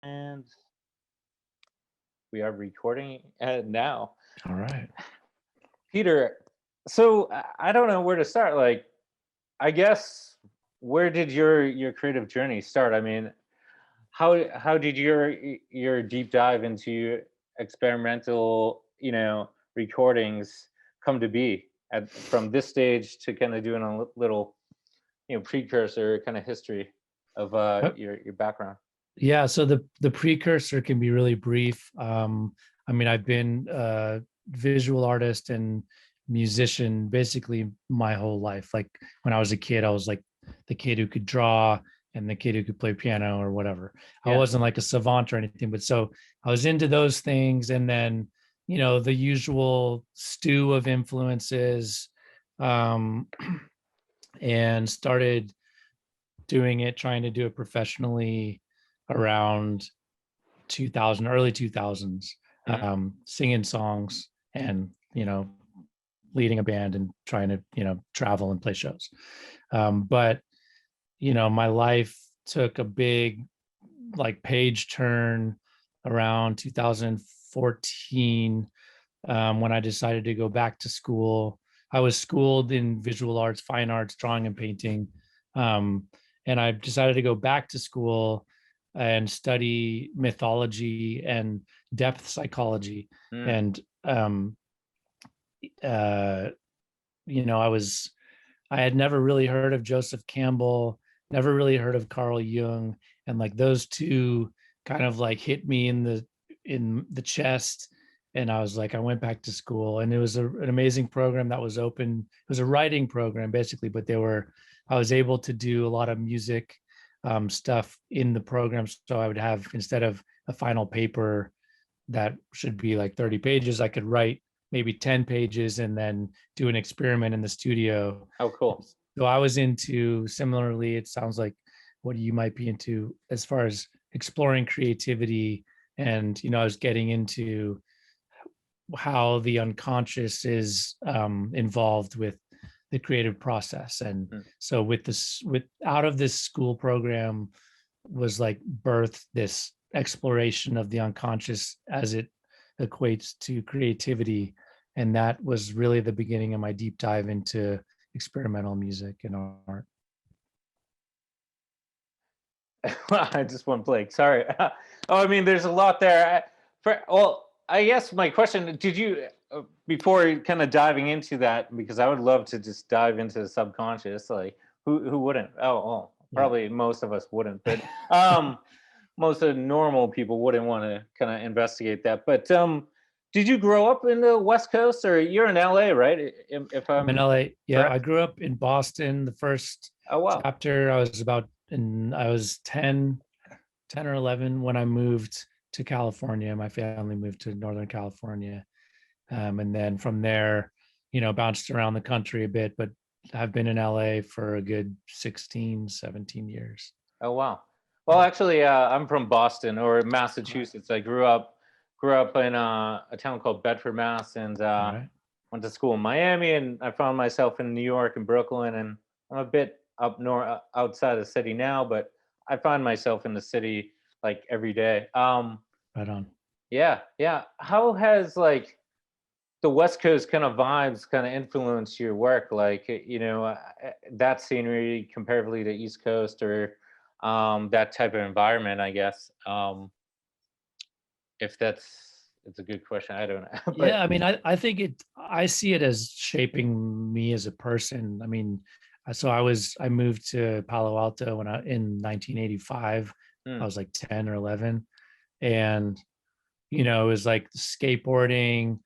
And we are recording now. All right. Peter, so I don't know where to start. Like, I guess where did your creative journey start? I mean, how did your deep dive into experimental, recordings come to be at from this stage to kind of doing a little, precursor kind of history of Uh, your background? Yeah, so the precursor can be really brief. I mean, I've been a visual artist and musician basically my whole life. Like when I was a kid, I was like the kid who could draw and the kid who could play piano or whatever. I Yeah. wasn't like a savant or anything, but so I was into those things, and then the usual stew of influences, um, and started doing it, trying to do it professionally around 2000, early 2000s, Mhm. singing songs and, leading a band and trying to, travel and play shows. But, my life took a big like page turn around 2014, when I decided to go back to school. I was schooled in visual arts, fine arts, drawing and painting. Um, and I decided to go back to school and study mythology and depth psychology. Mm. And, uh, I was, I had never really heard of Joseph Campbell, never really heard of Carl Jung. And like those two kind of like hit me in the chest. And I was like, I went back to school, and it was an amazing program that was open. It was a writing program basically, but I was able to do a lot of music, stuff in the program. So I would have, instead of a final paper that should be like 30 pages, I could write maybe 10 pages and then do an experiment in the studio. Oh, cool. So I was into, similarly, it sounds like what you might be into as far as exploring creativity. And, I was getting into how the unconscious is, involved with the creative process. And Mm. so with out of this school program was like birth this exploration of the unconscious as it equates to creativity. And that was really the beginning of my deep dive into experimental music and art. I just went blank. Sorry. I mean, there's a lot there. I guess my question: did you, before kind of diving into that, because I would love to just dive into the subconscious. Like, who wouldn't? Oh, Yeah. probably most of us wouldn't, but um, most of the normal people wouldn't want to kind of investigate that. But did you grow up in the West Coast, or you're in LA, right? If I'm in I'm LA. Yeah, I correct. grew up in Boston. The first Oh wow. chapter, I was 10 or 11 when I moved to California. My family moved to Northern California. And then from there, bounced around the country a bit, but I've been in LA for a good 16, 17 years. Oh wow. Well, Yeah. actually, I'm from Boston or All right. Massachusetts. I grew up in a town called Bedford, Mass, and All right. went to school in Miami. And I found myself in New York and Brooklyn. And I'm a bit up north, outside the city now, but I find myself in the city like every day. Right on. Yeah, yeah. How has like the West Coast kind of vibes kind of influence your work? Like, that scenery comparatively to East Coast, or that type of environment, I guess. If it's a good question, I don't know. Yeah, But I mean, I see it as shaping me as a person. I mean, I moved to Palo Alto in 1985. I mm, was like 10 or 11. And, it was like skateboarding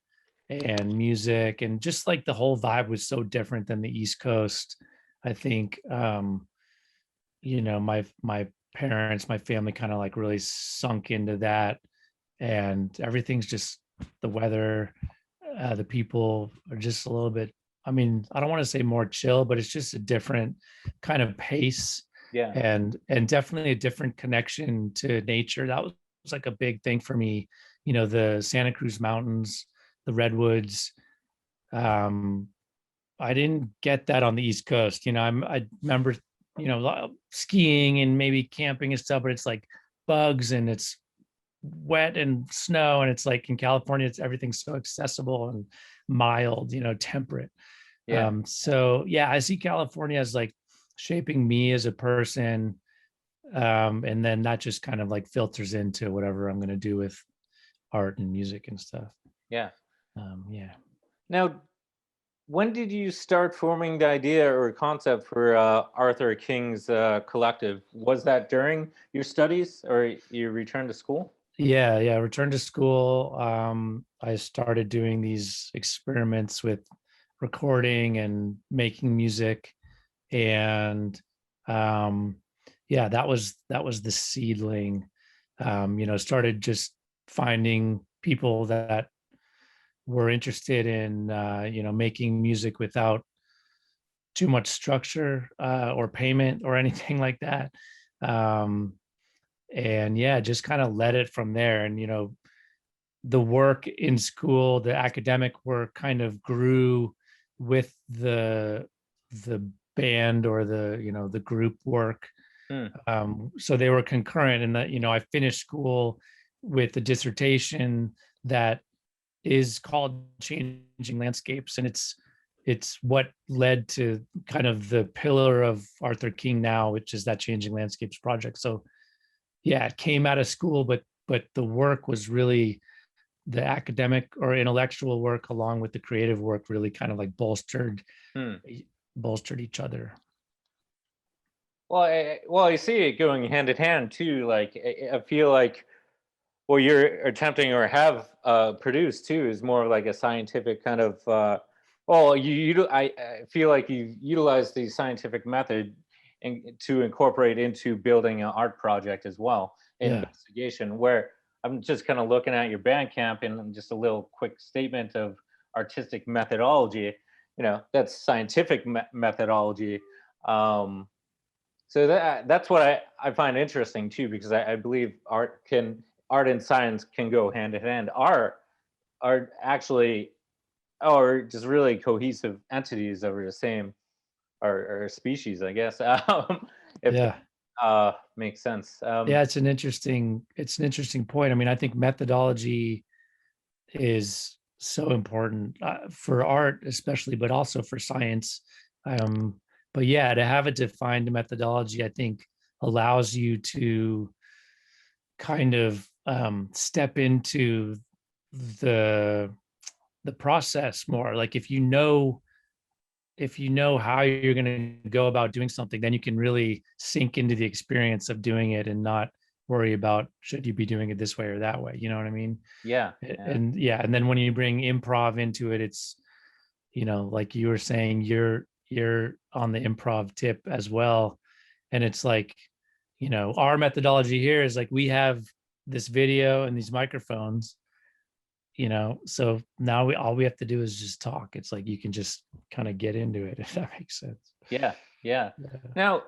and music, and just like the whole vibe was so different than the East Coast. I think, my parents, my family kind of like really sunk into that, and everything's just the weather, the people are just a little bit, I mean, I don't want to say more chill, but it's just a different kind of pace, yeah. and definitely a different connection to nature. That was like a big thing for me. The Santa Cruz Mountains, the redwoods. um I didn't get that on the East Coast. I remember, skiing and maybe camping and stuff, but it's like bugs and it's wet and snow, and it's like in California, it's everything's so accessible and mild, temperate. Yeah. So yeah, I see California as like shaping me as a person, and then that just kind of like filters into whatever I'm going to do with art and music and stuff. Yeah. Yeah. Now, when did you start forming the idea or concept for Arthur King's collective? Was that during your studies or your return to school? Yeah, returned to school. I started doing these experiments with recording and making music, and um yeah, that was the seedling. Started just finding people that were interested in making music without too much structure or payment or anything like that. um and yeah, just kind of led it from there. And the work in school, the academic work kind of grew with the band or the group work. Hmm. So they were concurrent, and that I finished school with a dissertation that is called Changing Landscapes, and it's what led to kind of the pillar of Arthur King now, which is that Changing Landscapes project. So yeah, it came out of school, but the work was really the academic or intellectual work along with the creative work really kind of like Hmm. bolstered each other. Well, I see it going hand in hand too. Like, I feel like what you're attempting or have produced too is more of like a scientific kind of. Well, I feel like you utilize the scientific method to incorporate into building an art project as well, Yeah. investigation. Where I'm just kind of looking at your Bandcamp and just a little quick statement of artistic methodology. That's scientific methodology. Um, so that's what I find interesting too, because I believe art and science can go hand in hand. Are actually or just really cohesive entities over the same or species, I guess. If Yeah. makes sense. Yeah, it's an interesting point. I mean, I think methodology is so important for art especially, but also for science. um but yeah, to have a defined methodology, I think, allows you to kind of step into the the process more. Like if you know how you're going to go about doing something, then you can really sink into the experience of doing it and not worry about should you be doing it this way or that way. You know what I mean? Yeah, yeah, And yeah, and then when you bring improv into it, it's like you were saying, you're on the improv tip as well. And it's like, our methodology here is like we have this video and these microphones, so now all we have to do is just talk. It's like you can just kind of get into it, if that makes sense. yeah, yeah. Yeah. Now,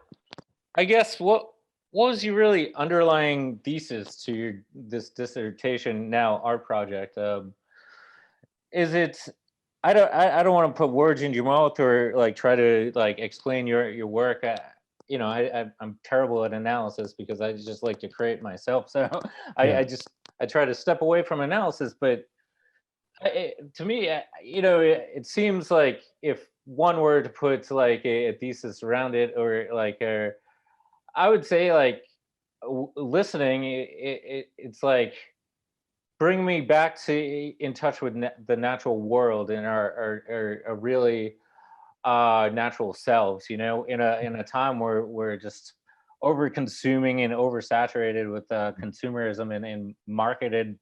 I guess what was your really underlying thesis to this dissertation, now art project? Is it I don't want to put words in your mouth or like try to like explain your work. I'm terrible at analysis because I just like to create myself. So Yeah. I try to step away from analysis. But to me, it seems like if one were to put like a thesis around it, or like I would say like listening, it's like bring me back to in touch with the natural world and our really natural selves. In a time where we're just over consuming and oversaturated with consumerism and marketed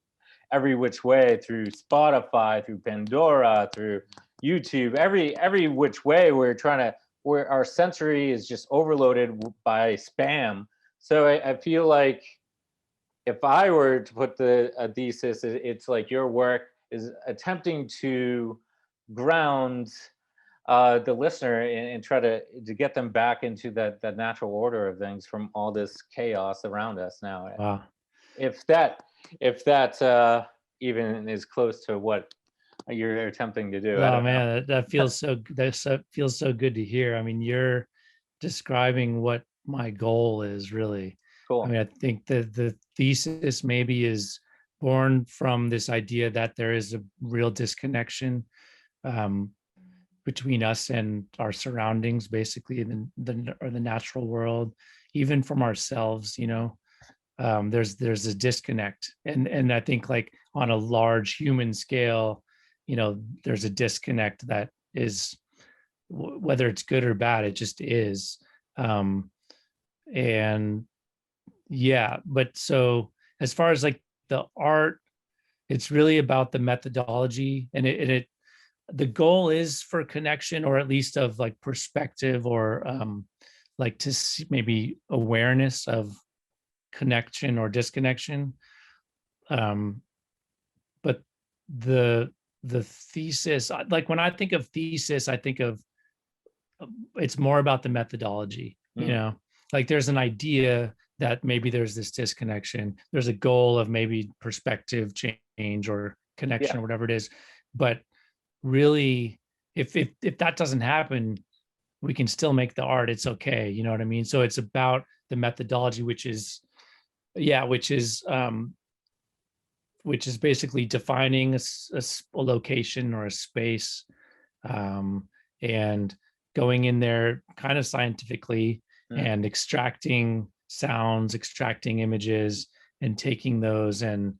every which way through Spotify, through Pandora, through YouTube, every which way we're trying to, where our sensory is just overloaded by spam. So I feel like if I were to put a thesis, it's like your work is attempting to ground the listener and try to get them back into that natural order of things from all this chaos around us now. Wow. If that if that even is close to what you're attempting to do, I Oh don't know. man, that feels so good to hear. I mean, you're describing what my goal is really. I Cool. mean, I think that the thesis maybe is born from this idea that there is a real disconnection um, between us and our surroundings, basically, the natural world, even from ourselves. There's a disconnect, and I think, like, on a large human scale, there's a disconnect that is, whether it's good or bad, it just is. And yeah, but so as far as like the art, it's really about the methodology, and it the goal is for connection, or at least of like perspective, or like to see maybe awareness of connection or disconnection. um but the the thesis, like when I think of thesis, I think of, it's more about the methodology. Like there's an idea that maybe there's this disconnection, there's a goal of maybe perspective change or connection Yeah. or whatever it is. But really, if that doesn't happen, we can still make the art. It's okay. You know what I mean? So it's about the methodology, which is, yeah, which is basically defining a location or a space, um, and going in there kind of scientifically Mm. and extracting sounds, extracting images, and taking those and,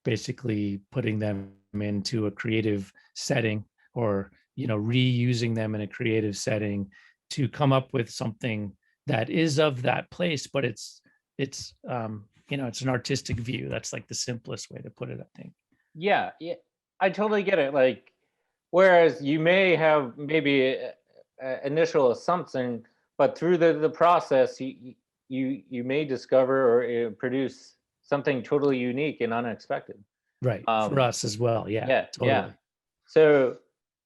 basically putting them into a creative setting, or, reusing them in a creative setting to come up with something that is of that place, but it's an artistic view. That's like the simplest way to put it, I think. Yeah, yeah, I totally get it. Like, whereas you may have maybe a initial assumption, but through the process, you may discover or produce something totally unique and unexpected. Right. For Um, us as well. Yeah, yeah, yeah. totally. So,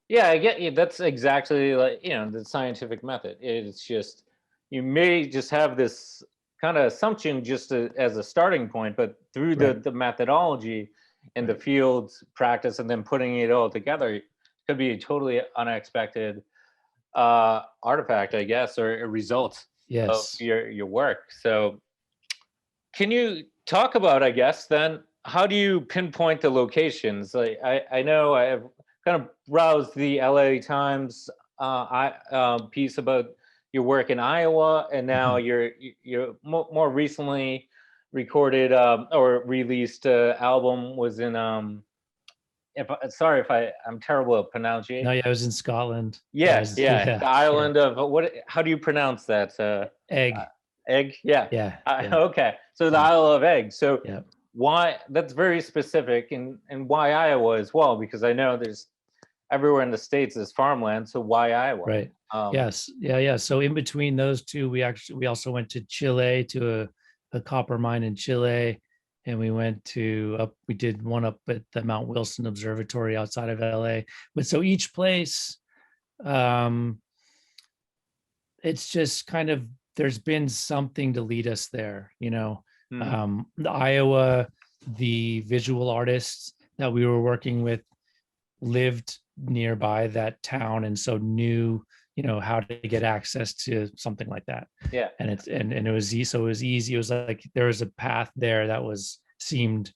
yeah, I get you. That's exactly like, the scientific method. It's just, you may just have this kind of assumption just as a starting point, but through Right. the methodology and the Right. field practice and then putting it all together could be a totally unexpected artifact, I guess, or a result of Yes. your work. So, can you talk about, I guess, then how do you pinpoint the locations? Like, I know I have kind of browsed the LA Times piece about your work in Iowa, and now Mhm. you're more recently recorded or released album was in sorry if I'm terrible at No, pronunciation. yeah, I was in Scotland. Yeah, Yeah, yeah, yeah, the yeah. island of what? How do you pronounce that? Egg. Egg? Yeah. Yeah, yeah, Okay. So the yeah, Isle of Egg. So yeah. why? That's very specific, and why Iowa as well? Because I know there's everywhere in the states is farmland. So why Iowa? Right. Um, Yes. Yeah, yeah. So in between those two, we also went to Chile, to a copper mine in Chile, and we did one up at the Mount Wilson Observatory outside of LA. But so each place, um, it's just kind of, there's been something to lead us there. hmm, The Iowa, the visual artists that we were working with lived nearby that town, and so knew, how to get access to something like that. yeah. And it was easy. So it was easy. It was like there was a path there that seemed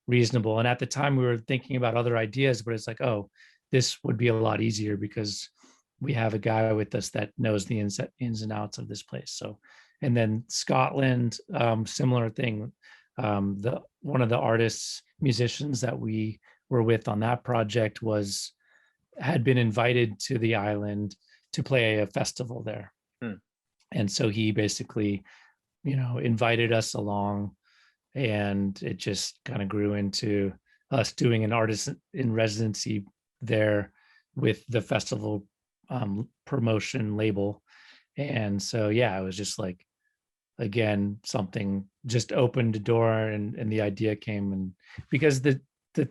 reasonable. And at the time we were thinking about other ideas, but it's like, oh, this would be a lot easier because we have a guy with us that knows the ins and outs of this place. So, and then Scotland, similar thing. The One of the artists, musicians that we were with on that project had been invited to the island to play a festival there. Hmm. And so he basically, invited us along, and it just kind of grew into us doing an artist in residency there with the festival promotion label. And so, yeah, it was just like, again, something just opened a door, and the idea came. And because the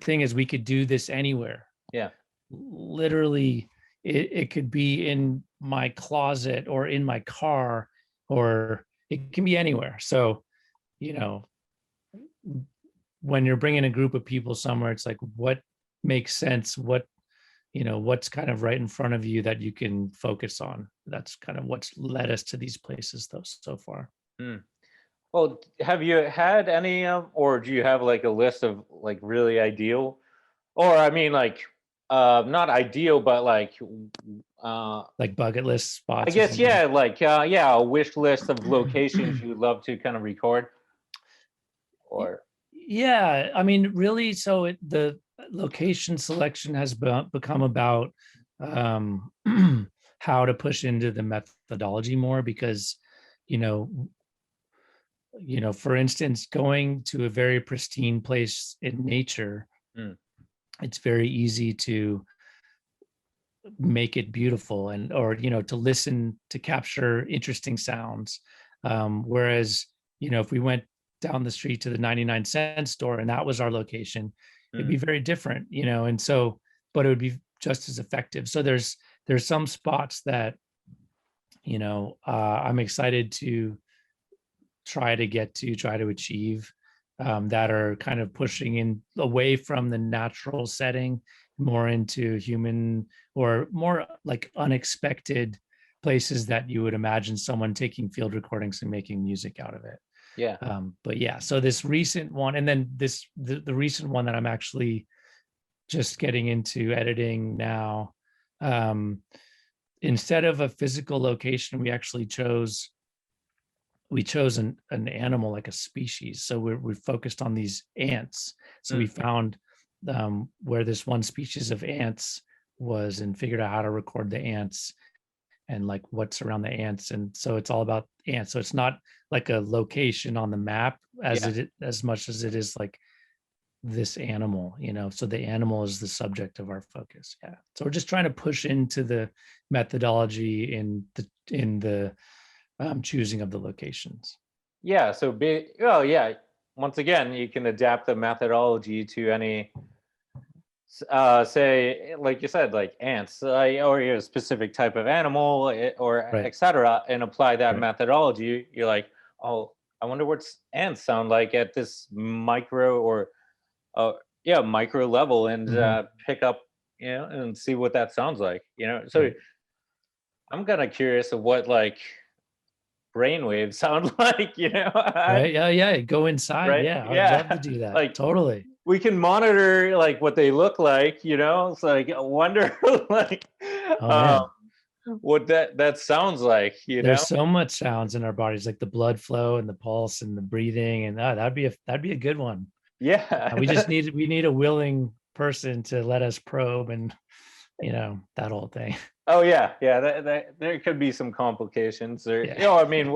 thing is, we could do this anywhere. Yeah. Literally, it could be in my closet or in my car, or it can be anywhere. So, you know when you're bringing a group of people somewhere, it's like, what makes sense, what's kind of right in front of you that you can focus on. That's kind of what's led us to these places, though, so far. Hmm. Well, have you had any, or do you have like a list of like really ideal, or I mean, like, not ideal, but like, uh, Like bucket list I spots or guess, something? yeah, like, yeah, a wish list of locations you'd love to kind of record, or Yeah, I mean, really, so the location selection has become about um, how to push into the methodology more because, you know, for instance, going to a very pristine place in nature, mm, it's very easy to make it beautiful and or to listen to capture interesting sounds. Whereas if we went down the street to the 99-cent store and that was our location, it'd mm, be very different, and so but it would be just as effective. So there's some spots that I'm excited to try to achieve, that are kind of pushing in away from the natural setting, more into human or more like unexpected places that you would imagine someone taking field recordings and making music out of it. yeah, But yeah, so this recent one, and then the recent one that I'm actually just getting into editing now, um, instead of a physical location, we chose an animal, like a species. So we focused on these ants. So we mm, found where this one species of ants was and figured out how to record the ants and like what's around the ants. And so it's all about ants. So it's not like a location on the map yeah. as much as it is like this animal, so the animal is the subject of our focus. Yeah. So we're just trying to push into the methodology in the choosing of the locations. Yeah, so oh yeah, once again, you can adapt the methodology to any, say, like you said, like ants, or a specific type of animal, or Right. etc., and apply that Right. methodology. You're like, oh, I wonder what ants sound like at this micro, or uh, yeah, micro level, and Hmm. pick up, and see what that sounds like. So Right. I'm kind of curious of what like brainwaves sound like. Right. Yeah. Yeah. Go inside. Right? Yeah. I would love to Yeah. do that. Like, Totally. we can monitor like what they look like. It's like, I wonder like, Oh um, man. what that sounds like. There's so much sounds in our bodies, like the blood flow and the pulse and the breathing. And that'd be a good one. Yeah. We need a willing person to let us probe and that whole thing. Oh yeah, yeah. That there could be some complications, or Yeah. I mean,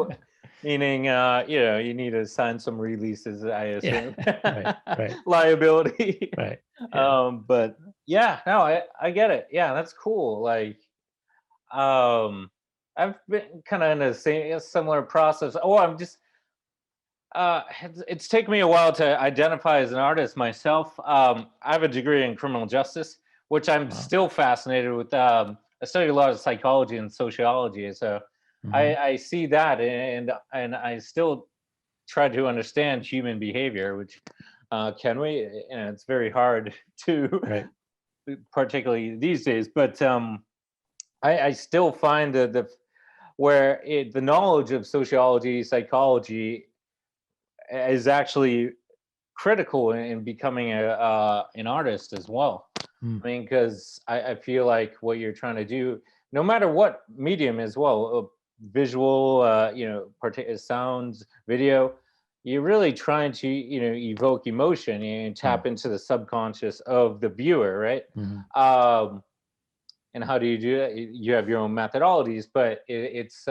meaning, you need to sign some releases, I Yeah. assume. Right. Right. Liability. Right. Yeah. But yeah, no, I get it. Yeah, that's cool. Like, um, I've been kind of in a similar process. Oh, I'm just, it's taken me a while to identify as an artist myself. I have a degree in criminal justice, which I'm Wow. still fascinated with. I studied a lot of psychology and sociology, so Hmm. I see that, and I still try to understand human behavior, which, can we? And it's very hard to, Right. particularly these days. But I still find the where the knowledge of sociology, psychology is actually critical in becoming an artist as well. Mm. I mean, because I feel like what you're trying to do, no matter what medium as well, visual, sounds, video, you're really trying to, evoke emotion and Mm. tap into the subconscious of the viewer, right? Hmm. Um, and how do you do that? You have your own methodologies, but it's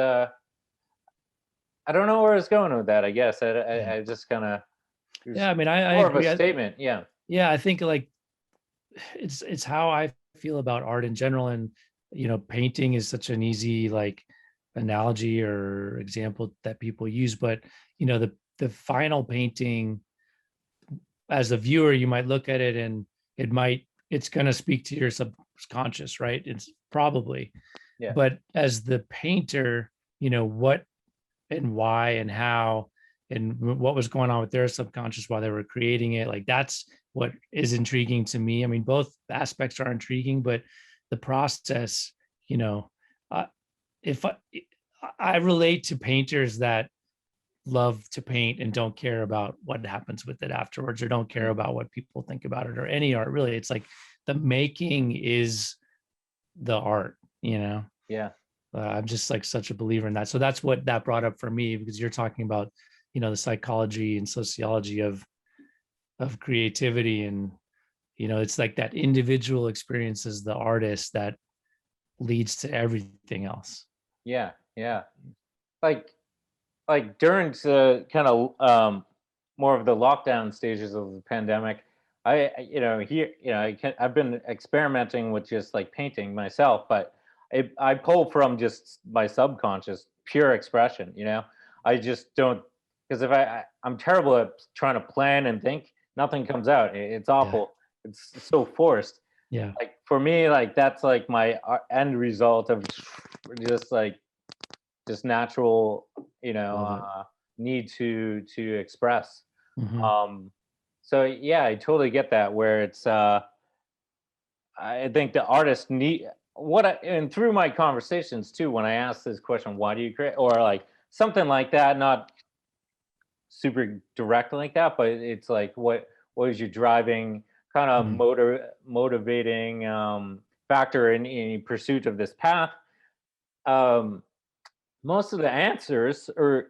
I don't know where it's going with that. I guess Yeah. I just kind of, Yeah. it's I mean, I more of a agree. statement. Yeah. Yeah. I think like it's how I feel about art in general. And painting is such an easy like analogy or example that people use. But the final painting, as a viewer, you might look at it and it's going to speak to your subconscious, right? It's probably. Yeah. But as the painter, what and why and how and what was going on with their subconscious while they were creating it, like that's what is intriguing to me. I mean, both aspects are intriguing, but the process, you know uh, if I relate to painters that love to paint and don't care about what happens with it afterwards, or don't care about what people think about it, or any art really. It's like the making is the art, you know. Yeah. I'm just like such a believer in that. So that's what that brought up for me, because you're talking about, you know, the psychology and sociology of creativity, and you know, it's like that individual experience as the artist that leads to everything else. Yeah. Yeah. Like during the kind of more of the lockdown stages of the pandemic, you know, here, you know, I've been experimenting with just like painting myself, but I pull from just my subconscious, pure expression. You know, I just don't, because if I'm terrible at trying to plan and think, nothing comes out. It's Yeah. awful. It's so forced. Yeah. Like for me, like that's like my end result of just like just natural, you know, Love it. need to express. Hmm. Um, so yeah, I totally get that. Where it's, I think the artist need and through my conversations too, when I ask this question, why do you create, or like something like that, not super direct like that, but it's like, what is your driving kind of Mm. motivating factor in pursuit of this path? Um, Most of the answers, or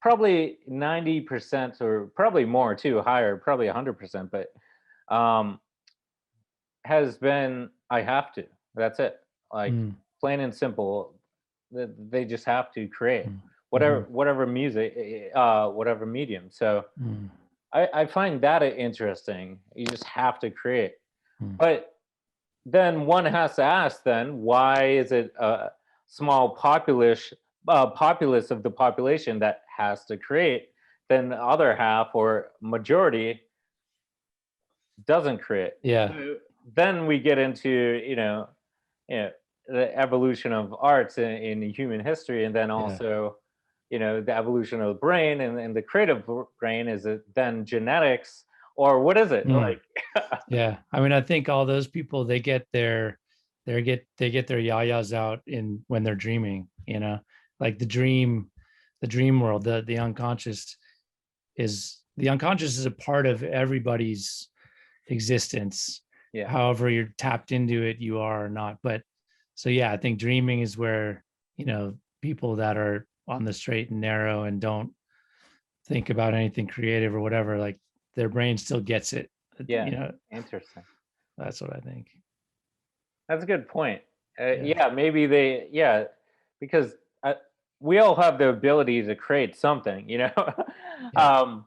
probably 90% or probably more too, higher, probably 100%, but um, has been, I have to. That's it. Like Mm. plain and simple. They just have to create Mm. Hmm. whatever music, whatever medium. So Mm. I find that interesting. You just have to create. Mm. But then one has to ask, then why is it a small populace of the population that has to create, then the other half or majority doesn't create? Yeah. So then we get into, you know the evolution of arts in human history, and then Yeah. also, the evolution of the brain, and the creative brain. Is it then genetics, or what is it Mm. like? Yeah. I mean, I think all those people, they get their yayas out in when they're dreaming, you know, like the dream world, the unconscious is a part of everybody's existence. Yeah. However you're tapped into it, you are or not. But so yeah, I think dreaming is where, you know, people that are on the straight and narrow and don't think about anything creative or whatever, like their brain still gets it. Yeah. You know, Interesting. that's what I think. That's a good point. Yeah. Yeah, maybe yeah, because we all have the ability to create something, you know? Yeah. um,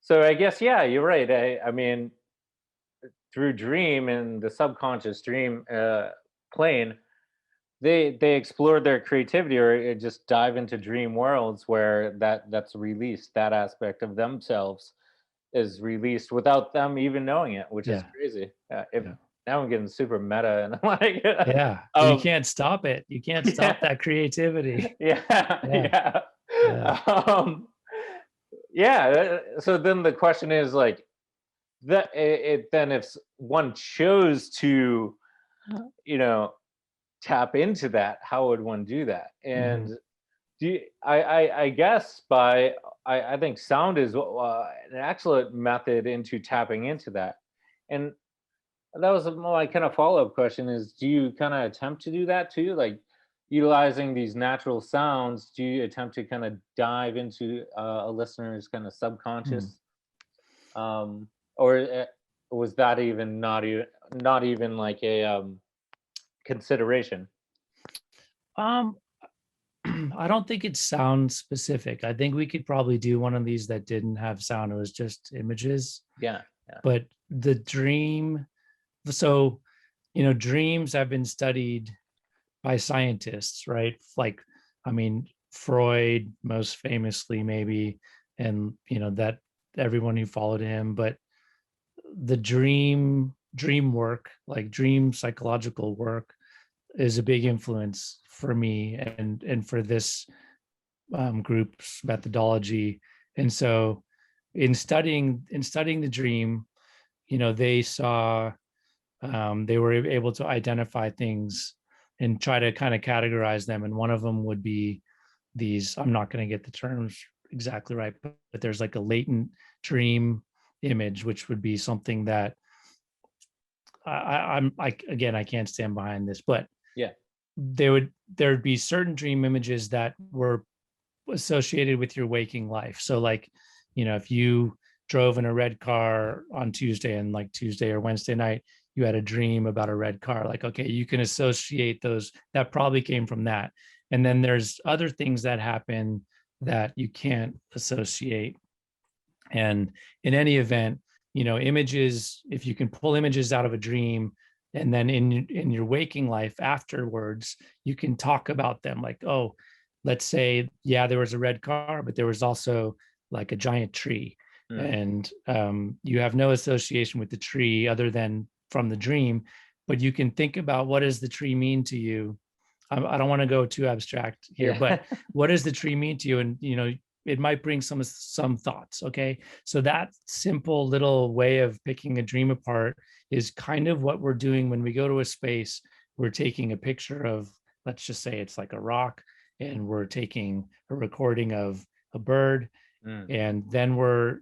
so I guess, yeah, you're right. I mean, through dream and the subconscious dream plane, they explore their creativity, or just dive into dream worlds where that's released, that aspect of themselves is released without them even knowing it, which is Yeah. crazy. If Yeah. Now I'm getting super meta and like, Yeah. Well, you um, can't stop it. You can't stop yeah, that creativity. yeah, Yeah. yeah, Yeah. um, yeah. So then the question is like that. Then if one chose to, you know, tap into that, how would one do that? Hmm. And I guess I think sound is an excellent method into tapping into that. And that was my kind of follow-up question is, do you kind of attempt to do that too? Like utilizing these natural sounds, do you attempt to kind of dive into a listener's kind of Hmm. subconscious? Um, or was that even not even like a consideration? Um, I don't think it's sound specific. I think we could probably do one of these that didn't have sound. It was just images. Yeah, yeah, But the dream, so, you know, dreams have been studied by scientists, right? Like, I mean, Freud most famously, maybe, and, you know, that everyone who followed him. But the dream work, like dream psychological work, is a big influence for me and for this group's methodology. And so in studying the dream, you know, they saw, they were able to identify things and try to kind of categorize them. And one of them would be these, I'm not going to get the terms exactly right. But there's like a latent dream image, which would be something that I'm like, again, I can't stand behind this, but Yeah. there'd be certain dream images that were associated with your waking life. So like, if you drove in a red car on Tuesday, and like Tuesday or Wednesday night, you had a dream about a red car, like, okay, you can associate those. That probably came from that. And then there's other things that happen that you can't associate. And in any event, images, if you can pull images out of a dream, and then in your waking life afterwards, you can talk about them, like, oh, let's say, yeah, there was a red car, but there was also like a giant tree. Mm. And you have no association with the tree other than from the dream, but you can think about, what does the tree mean to you? I don't want to go too abstract here, Yeah. but what does the tree mean to you? And it might bring some thoughts. Okay, so that simple little way of picking a dream apart is kind of what we're doing when we go to a space. We're taking a picture of, let's just say it's like a rock, and we're taking a recording of a bird, Mm. and then we're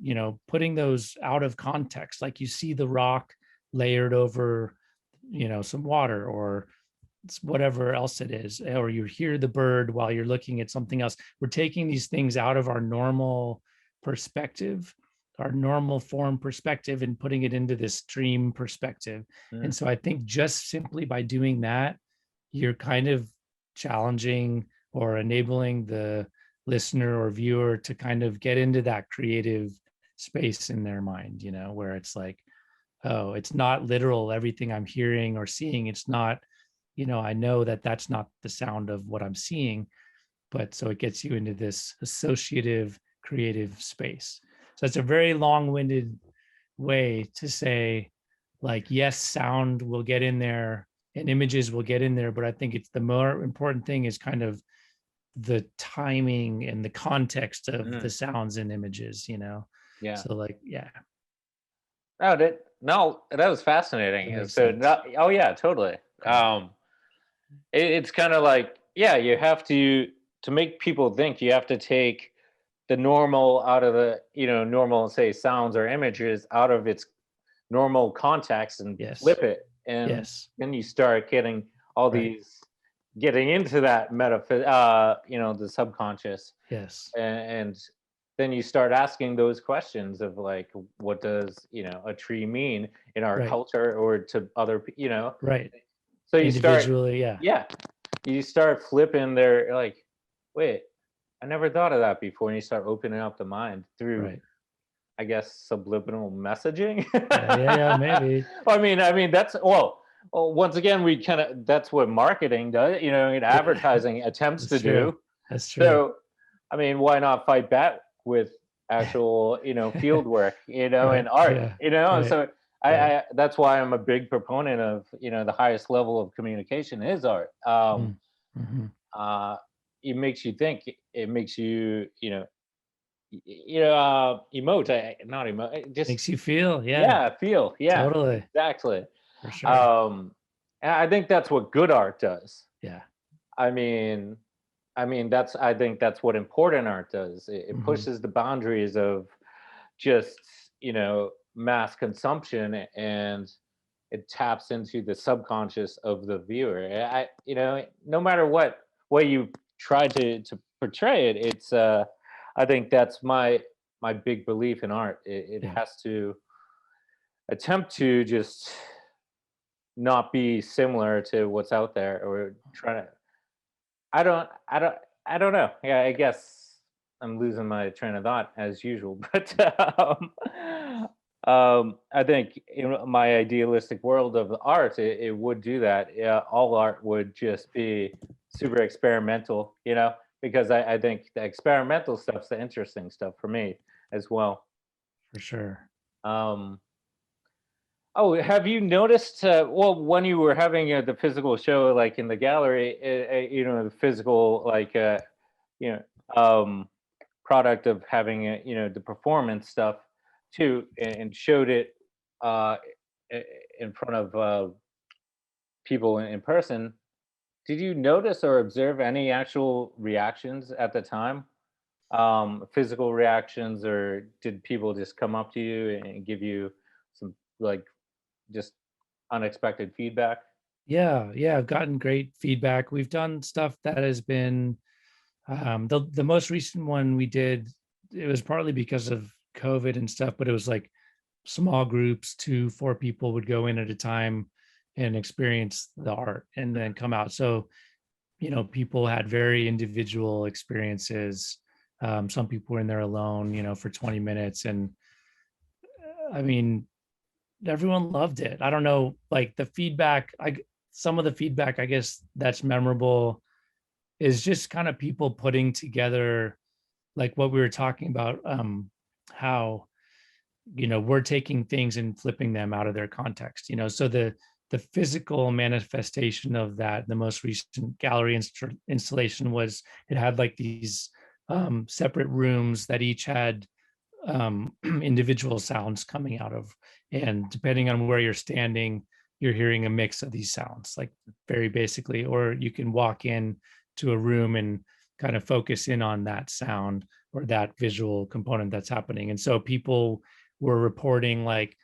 putting those out of context, like you see the rock layered over some water, or whatever else it is, or you hear the bird while you're looking at something else. We're taking these things out of our normal perspective, our normal form perspective, and putting it into this dream perspective. And Mm. so I think just simply by doing that, you're kind of challenging or enabling the listener or viewer to kind of get into that creative space in their mind, where it's like, oh, it's not literal everything I'm hearing or seeing. It's not, I know that that's not the sound of what I'm seeing, but so it gets you into this associative creative space. So it's a very long-winded way to say, like, yes, sound will get in there and images will get in there, but I think it's the more important thing is kind of the timing and the context of the Mm. sounds and images. Yeah. So like, yeah, No, that was that fascinating. makes So sense. no, oh yeah, totally. Yeah. It's kind of like, yeah, you have to make people think. You have to take the normal out of the normal, say, sounds or images out of its normal context and Yes. flip it, and Yes. then you start getting all Right. these getting into that the subconscious, Yes. and then you start asking those questions of like, what does a tree mean in our Right. culture or to other Right. so you start, Individually. Yeah. yeah, you start flipping their like, wait, I never thought of that before, and you start opening up the mind through, Right. I guess, subliminal messaging. Yeah. Yeah. Yeah. Maybe. I mean that's, well, once again, we kind of, that's what marketing does, and Yeah. advertising attempts That's to true. do. That's true. So, I mean, why not fight back with actual, field work, Right. and art, Yeah. Right. So Right. I that's why I'm a big proponent of, the highest level of communication is art. Mm-hmm. Uh, it makes you think. It makes you, emote, not emote, just, Makes you feel. Yeah. yeah, feel, yeah, Totally. exactly. For sure. Um, and I think that's what good art does. Yeah. I mean, that's, I think that's what important art does. It Mm-hmm. pushes the boundaries of just, mass consumption, and it taps into the subconscious of the viewer. No matter what way you try to portray it, it's I think that's my big belief in art. It Yeah. has to attempt to just not be similar to what's out there, or try to, I don't I don't I don't know. Yeah, I guess I'm losing my train of thought as usual, but I think in my idealistic world of art, it would do that. Yeah, all art would just be super experimental, because I think the experimental stuff's the interesting stuff for me as well. For sure. Um, Oh, have you noticed? Well, when you were having the physical show, like in the gallery, the physical, like, you know, product of having the performance stuff too, and showed it uh, in front of people in person. Did you notice or observe any actual reactions at the time? physical reactions, or did people just come up to you and give you some like just unexpected feedback? Yeah, I've gotten great feedback. We've done stuff that has been the most recent one we did, it was partly because of COVID and stuff, but it was like small groups, 2, 4 people would go in at a time and experience the art and then come out. So, people had very individual experiences. Some people were in there alone, for 20 minutes. And I mean, everyone loved it. I don't know, like the feedback, some of the feedback, I guess that's memorable is just kind of people putting together like what we were talking about, how we're taking things and flipping them out of their context, so the physical manifestation of that, the most recent gallery installation was, it had like these separate rooms that each had individual sounds coming out of, and depending on where you're standing, you're hearing a mix of these sounds, like very basically, or you can walk in to a room and kind of focus in on that sound or that visual component that's happening. And so people were reporting like,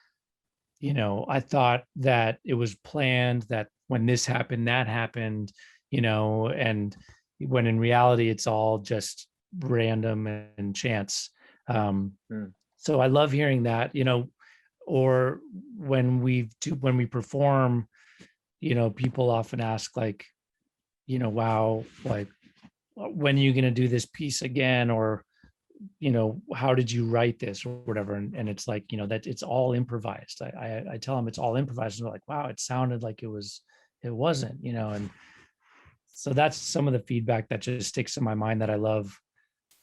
I thought that it was planned, that when this happened, that happened, and when in reality, it's all just random and chance. Um, Mm. so I love hearing that, or when we perform, people often ask like, wow, like, when are you going to do this piece again? Or, how did you write this or whatever? And it's like, that it's all improvised. I tell them it's all improvised, and they're like, wow, it sounded like it wasn't, and so that's some of the feedback that just sticks in my mind that I love,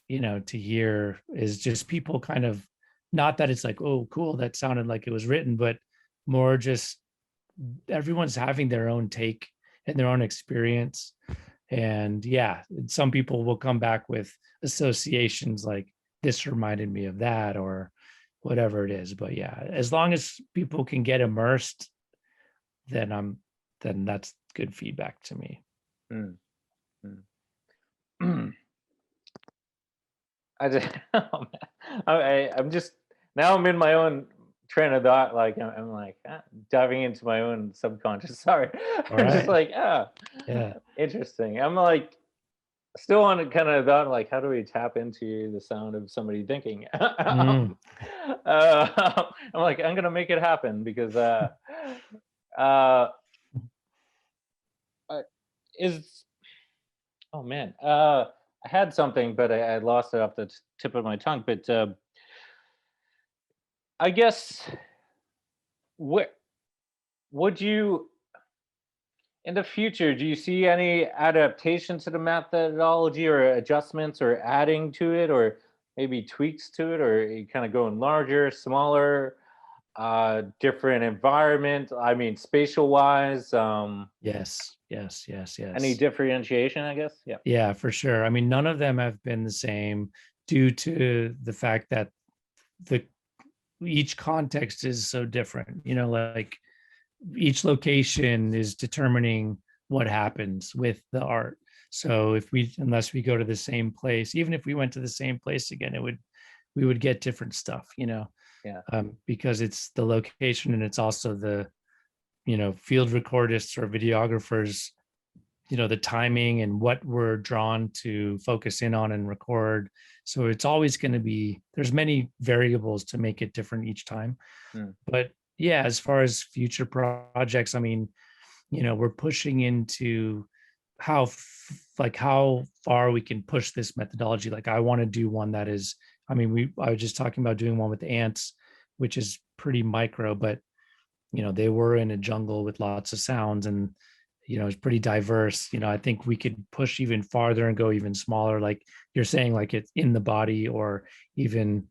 to hear, is just people kind of, not that it's like, oh, cool, that sounded like it was written, but more just everyone's having their own take and their own experience. And yeah, some people will come back with associations like, this reminded me of that, or whatever it is. But yeah, as long as people can get immersed, then that's good feedback to me. Mm. Mm. I just, oh, man. I'm just, now I'm in my own train of thought. Like I'm like diving into my own subconscious. Sorry, All I'm just right. like Yeah. interesting. I'm like still on a kind of thought like, how do we tap into the sound of somebody thinking? Mm. I'm like, I'm gonna make it happen because uh, uh, is oh man, I had something, but I lost it off the tip of my tongue. But I guess what would you in the future? Do you see any adaptation to the methodology, or adjustments, or adding to it, or maybe tweaks to it, or you kind of going larger, smaller, different environment? I mean, spatial wise, any Yes. differentiation? I guess. Yeah. Yeah, for sure. I mean, none of them have been the same, due to the fact that the each context is so different. Like each location is determining what happens with the art. So unless we go to the same place, even if we went to the same place again, we would get different stuff, Yeah. because it's the location, and it's also the, field recordists or videographers, the timing and what we're drawn to focus in on and record. So it's always going to be, there's many variables to make it different each time. Mm. But yeah, as far as future projects, I mean, we're pushing into how far we can push this methodology. Like I want to do one that is, I mean, I was just talking about doing one with ants, which is pretty micro, but they were in a jungle with lots of sounds, and it's pretty diverse. I think we could push even farther and go even smaller, like you're saying, like it's in the body, or even,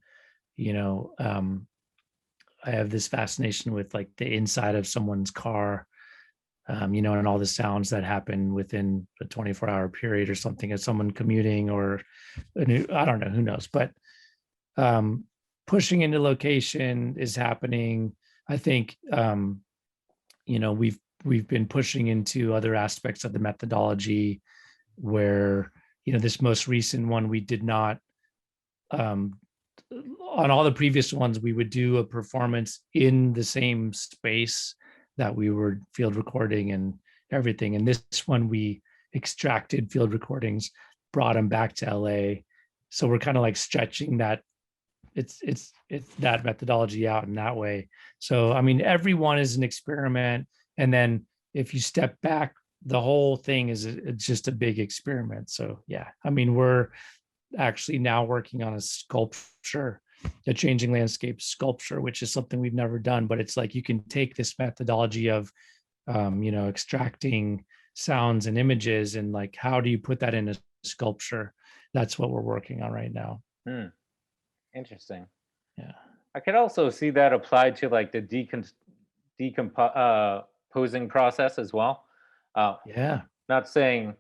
you know um I have this fascination with like the inside of someone's car, and all the sounds that happen within a 24-hour period or something, as someone commuting, or I don't know, who knows. But um pushing into location is happening. I think we've been pushing into other aspects of the methodology, where this most recent one, we did not um, on all the previous ones, we would do a performance in the same space that we were field recording and everything. And this one, we extracted field recordings, brought them back to LA. So we're kind of like stretching that it's that methodology out in that way. So I mean, everyone is an experiment, and then if you step back, the whole thing is it's just a big experiment. So yeah, I mean, we're actually now working on a sculpture, a changing landscape sculpture, which is something we've never done. But it's like you can take this methodology of extracting sounds and images, and like how do you put that in a sculpture? That's what we're working on right now. Hmm. Interesting. Yeah. I could also see that applied to like the decomposing process as well. Yeah. Not saying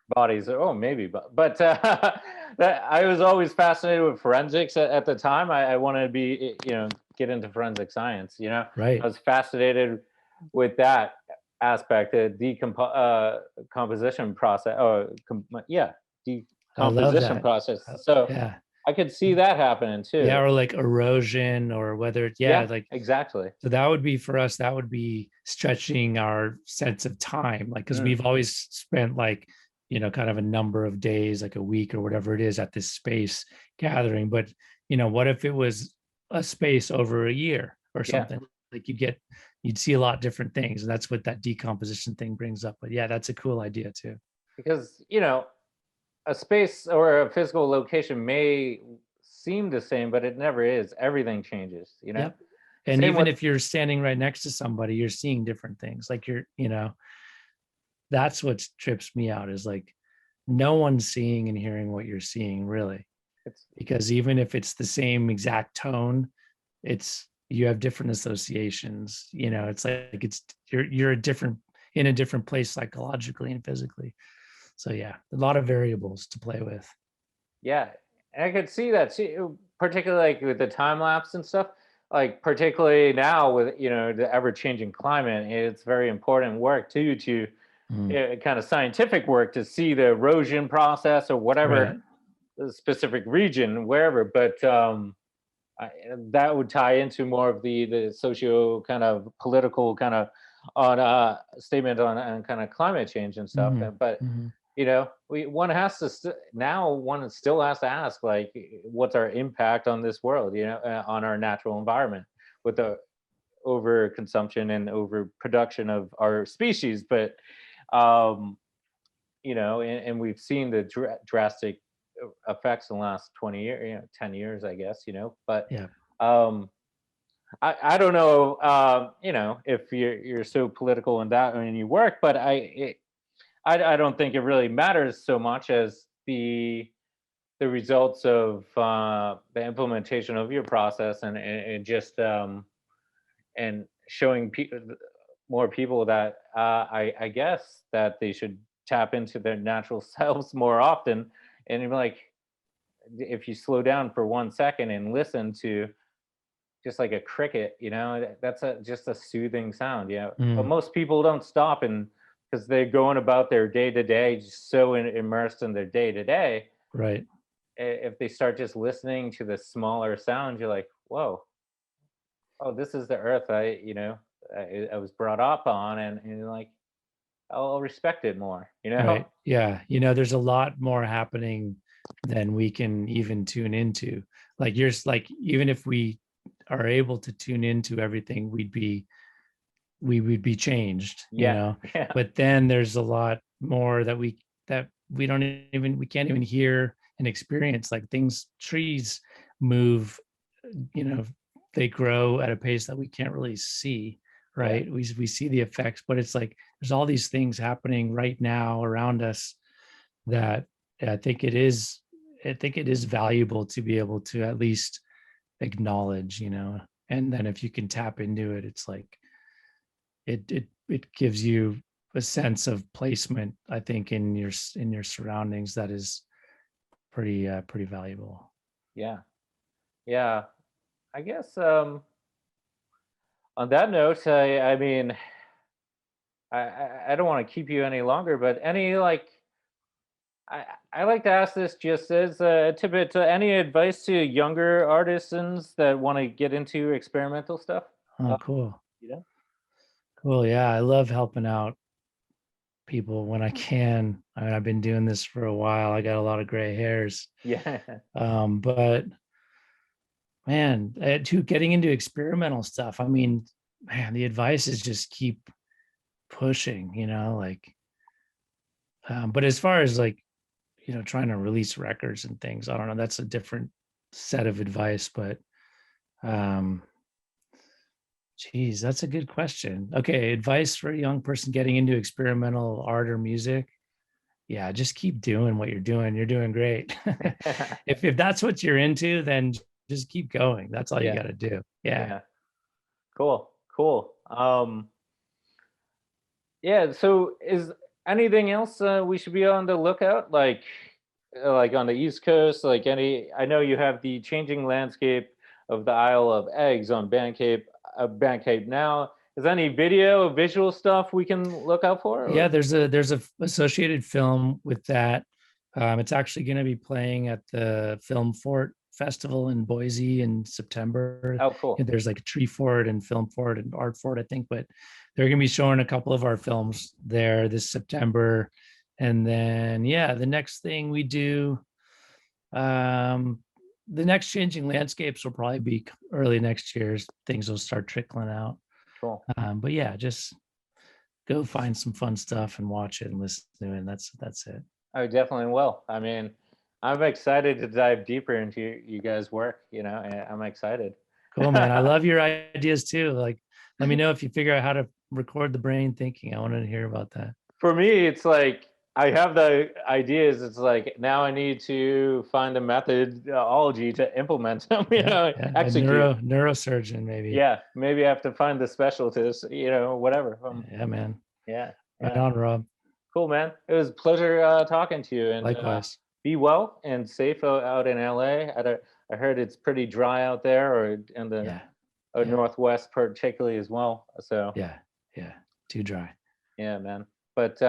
bodies, oh, maybe, but that I was always fascinated with forensics at the time. I wanted to be, get into forensic science. I Right. was fascinated with that aspect, the decomposition process, or yeah, I love decomposition that. process. So Yeah. I could see that happening Yeah. too. Or like erosion, or whether it's, yeah, Yeah, like, exactly. so that would be for us, that would be stretching our sense of time. Like, because Mm, we've always spent like, kind of a number of days, like a week or whatever it is at this space gathering. But, what if it was a space over a year or yeah, something? Like you'd see a lot different things. And that's what that decomposition thing brings up. But yeah, that's a cool idea too. because a space or a physical location may seem the same, but it never is. Everything changes. Yep. And Same even with, if you're standing right next to somebody, you're seeing different things. Like that's what trips me out, is like no one's seeing and hearing what you're seeing, really. it's Because even if it's the same exact tone, it's you have different associations. It's like you're in a different place psychologically and physically. So yeah, a lot of variables to play with. yeah, and I could see that too, particularly like with the time lapse and stuff. Like particularly now with the ever changing climate, it's very important work too to Mm, kind of scientific work to see the erosion process or whatever right. the specific region, wherever. But that would tie into more of the socio kind of political kind of on statement on kind of climate change and stuff. Hmm. But Hmm. one has to now one still has to ask, like, what's our impact on this world, on our natural environment with the overconsumption and overproduction of our species. But and we've seen the drastic effects in the last 20 years, 10 years, I guess, but Yeah. um, I don't know, if you're so political in that in your work, but I don't think it really matters so much as the results of the implementation of your process, and just and showing more people that I guess that they should tap into their natural selves more often, and you're like, if you slow down for 1 second and listen to just like a cricket, that's just a soothing sound, but Mm, most people don't stop, and because they're going about their day to day, so immersed in their day to day. right. If they start just listening to the smaller sounds, you're like, whoa, oh, this is the earth I was brought up on, and you're like, I'll respect it more. Right. Yeah. There's a lot more happening than we can even tune into. Like like, even if we are able to tune into everything, we would be changed, Yeah, yeah, but then there's a lot more that we can't even hear and experience, like things, trees move, you know they grow at a pace that we can't really see, yeah, right? We see the effects, but it's like there's all these things happening right now around us that I think it is valuable to be able to at least acknowledge, and then if you can tap into it, it's like it gives you a sense of placement, I think, in your surroundings, that is pretty valuable. yeah, yeah. I guess on that note, I mean, I don't want to keep you any longer, but any like I like to ask this just as a tidbit. Any advice to younger artisans that want to get into experimental stuff? Oh, Uh, cool. you know? Cool. Yeah, I love helping out people when I can. I mean, I've been doing this for a while. I got a lot of gray hairs. Yeah. But man, to getting into experimental stuff, I mean, man, the advice is just keep pushing, like, but as far as like, trying to release records and things, I don't know, that's a different set of advice, but um, geez, that's a good question. Okay, advice for a young person getting into experimental art or music. Yeah, just keep doing what you're doing. You're doing great. If that's what you're into, then just keep going. That's all you Yeah. got to do. Yeah. Yeah. Cool. Cool. Yeah. So, is anything else we should be on the lookout? Like on the East Coast, like any. I know you have the changing landscape of the Isle of Eggs on Bandcape. Bandcape now. Is there any video, visual stuff we can look out for? Yeah, Or? there's a associated film with that. It's actually going to be playing at the Film Fort Festival in Boise in September. Oh, cool. And there's like a Tree Fort and Film Fort and Art Fort, I think, but they're going to be showing a couple of our films there this September. And then, yeah, the next thing we do, um, the next Changing Landscapes will probably be early next year. Things will start trickling out. Cool. But yeah, just go find some fun stuff and watch it and listen to it. And that's it. I definitely will. I mean, I'm excited to dive deeper into you guys' work. And I'm excited. Cool, man. I love your ideas too. Like, let me know if you figure out how to record the brain thinking. I wanted to hear about that. For me, it's like I have the ideas. It's like now I need to find a methodology to implement them. Yeah, yeah. A Execute. neurosurgeon, maybe. Yeah, maybe I have to find the specialist. Whatever. Yeah, man. Yeah, Right yeah. on, Rob. Cool, man. It was a pleasure talking to you, and Likewise. be well and safe out in LA. I heard it's pretty dry out there, or in the Yeah. Yeah. Northwest particularly as well. So Yeah. Yeah. Too dry. yeah, man. But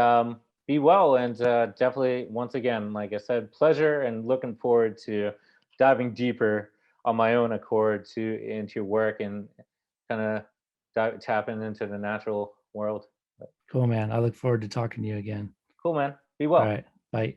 be well, and definitely once again, like I said, pleasure, and looking forward to diving deeper on my own accord into your work and kind of tapping into the natural world. Cool, man. I look forward to talking to you again. Cool, man. Be All well. right. Bye.